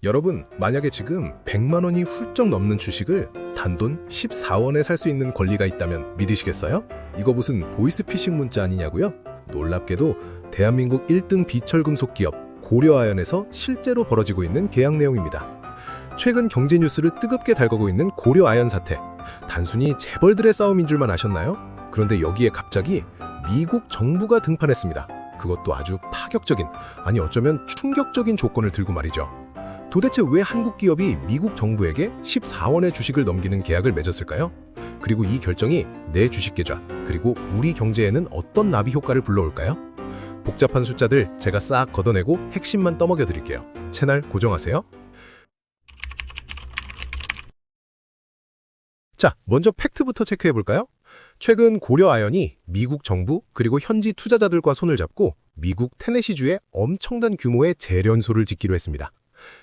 여러분, 만약에 지금 100만 원이 훌쩍 넘는 주식을 단돈 14원에 살 수 있는 권리가 있다면 믿으시겠어요? 이거 무슨 보이스피싱 문자 아니냐고요? 놀랍게도 대한민국 1등 비철금속 기업 고려아연에서 실제로 벌어지고 있는 계약 내용입니다. 최근 경제 뉴스를 뜨겁게 달구고 있는 고려아연 사태. 단순히 재벌들의 싸움인 줄만 아셨나요? 그런데 여기에 갑자기 미국 정부가 등판했습니다. 그것도 아주 파격적인, 아니 어쩌면 충격적인 조건을 들고 말이죠. 도대체 왜 한국 기업이 미국 정부에게 14원의 주식을 넘기는 계약을 맺었을까요? 그리고 이 결정이 내 주식 계좌, 그리고 우리 경제에는 어떤 나비 효과를 불러올까요? 복잡한 숫자들 제가 싹 걷어내고 핵심만 떠먹여 드릴게요. 채널 고정하세요. 자, 먼저 팩트부터 체크해 볼까요? 최근 고려아연이 미국 정부 그리고 현지 투자자들과 손을 잡고 미국 테네시주에 엄청난 규모의 재련소를 짓기로 했습니다.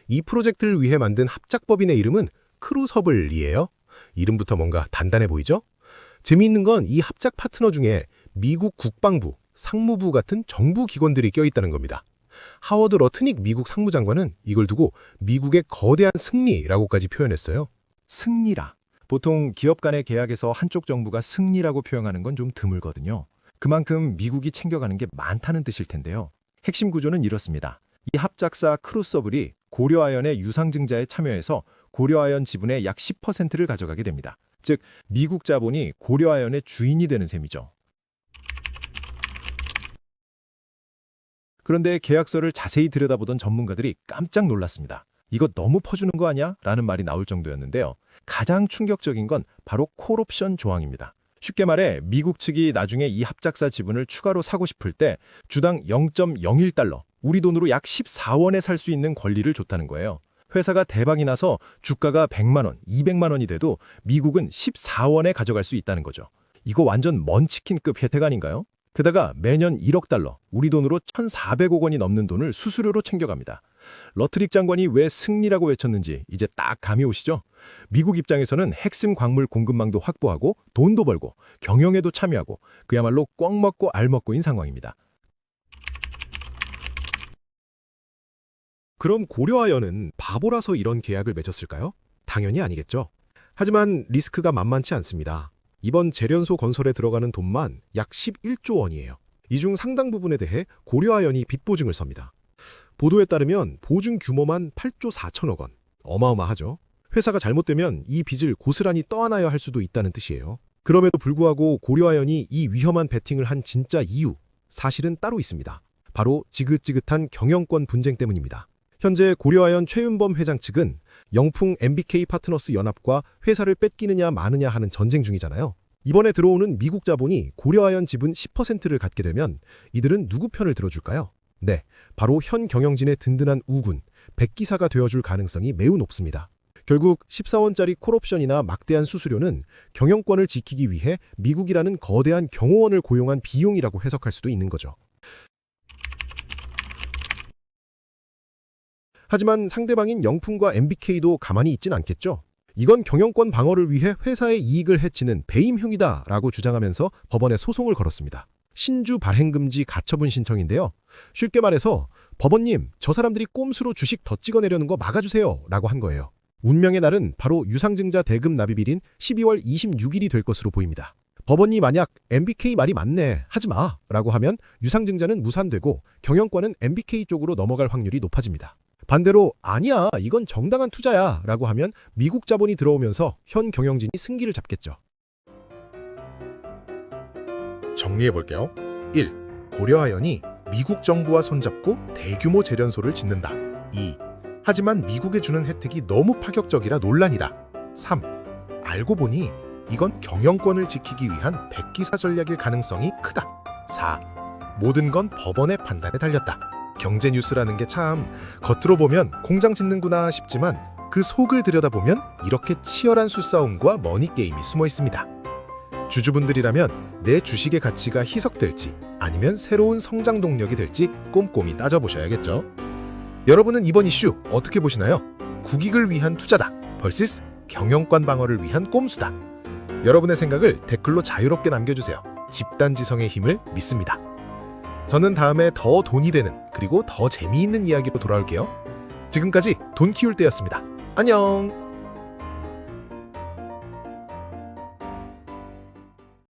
이 프로젝트를 위해 만든 합작법인의 이름은 크루서블이에요. 이름부터 뭔가 단단해 보이죠? 재미있는 건 이 합작 파트너 중에 미국 국방부, 상무부 같은 정부 기관들이 껴있다는 겁니다. 하워드 러트닉 미국 상무장관은 이걸 두고 미국의 거대한 승리라고까지 표현했어요. 승리라. 보통 기업 간의 계약에서 한쪽 정부가 승리라고 표현하는 건 좀 드물거든요. 그만큼 미국이 챙겨가는 게 많다는 뜻일 텐데요. 핵심 구조는 이렇습니다. 이 합작사 크루서블이 고려아연의 유상증자에 참여해서 고려아연 지분의 약 10%를 가져가게 됩니다. 즉, 미국 자본이 고려아연의 주인이 되는 셈이죠. 그런데 계약서를 자세히 들여다보던 전문가들이 깜짝 놀랐습니다. 이거 너무 퍼주는 거 아니야? 라는 말이 나올 정도였는데요. 가장 충격적인 건 바로 콜옵션 조항입니다. 쉽게 말해 미국 측이 나중에 이 합작사 지분을 추가로 사고 싶을 때 주당 0.01달러, 우리 돈으로 약 14원에 살 수 있는 권리를 줬다는 거예요. 회사가 대박이 나서 주가가 100만 원, 200만 원이 돼도 미국은 14원에 가져갈 수 있다는 거죠. 이거 완전 먼치킨급 혜택 아닌가요? 게다가 매년 1억 달러, 우리 돈으로 1,400억 원이 넘는 돈을 수수료로 챙겨갑니다. 러트릭 장관이 왜 승리라고 외쳤는지 이제 딱 감이 오시죠? 미국 입장에서는 핵심 광물 공급망도 확보하고 돈도 벌고 경영에도 참여하고 그야말로 꽉 먹고 알 먹고인 상황입니다. 그럼 고려아연은 바보라서 이런 계약을 맺었을까요? 당연히 아니겠죠. 하지만 리스크가 만만치 않습니다. 이번 재련소 건설에 들어가는 돈만 약 11조 원이에요. 이 중 상당 부분에 대해 고려아연이 빚 보증을 섭니다. 보도에 따르면 보증 규모만 8조 4천억 원. 어마어마하죠. 회사가 잘못되면 이 빚을 고스란히 떠안아야 할 수도 있다는 뜻이에요. 그럼에도 불구하고 고려아연이 이 위험한 베팅을 한 진짜 이유, 사실은 따로 있습니다. 바로 지긋지긋한 경영권 분쟁 때문입니다. 현재 고려아연 최윤범 회장 측은 영풍 MBK 파트너스 연합과 회사를 뺏기느냐 마느냐 하는 전쟁 중이잖아요. 이번에 들어오는 미국 자본이 고려아연 지분 10%를 갖게 되면 이들은 누구 편을 들어줄까요? 네, 바로 현 경영진의 든든한 우군, 백기사가 되어줄 가능성이 매우 높습니다. 결국 14원짜리 콜옵션이나 막대한 수수료는 경영권을 지키기 위해 미국이라는 거대한 경호원을 고용한 비용이라고 해석할 수도 있는 거죠. 하지만 상대방인 영풍과 MBK도 가만히 있진 않겠죠. 이건 경영권 방어를 위해 회사의 이익을 해치는 배임행위다라고 주장하면서 법원에 소송을 걸었습니다. 신주 발행금지 가처분 신청인데요. 쉽게 말해서 법원님, 저 사람들이 꼼수로 주식 더 찍어내려는 거 막아주세요 라고 한 거예요. 운명의 날은 바로 유상증자 대금 납입일인 12월 26일이 될 것으로 보입니다. 법원이 만약 MBK 말이 맞네, 하지 마 라고 하면 유상증자는 무산되고 경영권은 MBK 쪽으로 넘어갈 확률이 높아집니다. 반대로 아니야, 이건 정당한 투자야 라고 하면 미국 자본이 들어오면서 현 경영진이 승기를 잡겠죠. 정리해볼게요. 1. 고려아연이 미국 정부와 손잡고 대규모 재련소를 짓는다. 2. 하지만 미국에 주는 혜택이 너무 파격적이라 논란이다. 3. 알고 보니 이건 경영권을 지키기 위한 백기사 전략일 가능성이 크다. 4. 모든 건 법원의 판단에 달렸다. 경제 뉴스라는 게 참 겉으로 보면 공장 짓는구나 싶지만 그 속을 들여다보면 이렇게 치열한 수싸움과 머니게임이 숨어 있습니다. 주주분들이라면 내 주식의 가치가 희석될지 아니면 새로운 성장 동력이 될지 꼼꼼히 따져보셔야겠죠. 여러분은 이번 이슈 어떻게 보시나요? 국익을 위한 투자다 vs 경영권 방어를 위한 꼼수다. 여러분의 생각을 댓글로 자유롭게 남겨주세요. 집단지성의 힘을 믿습니다. 저는 다음에 더 돈이 되는 그리고 더 재미있는 이야기로 돌아올게요. 지금까지 돈 키울 때였습니다. 안녕!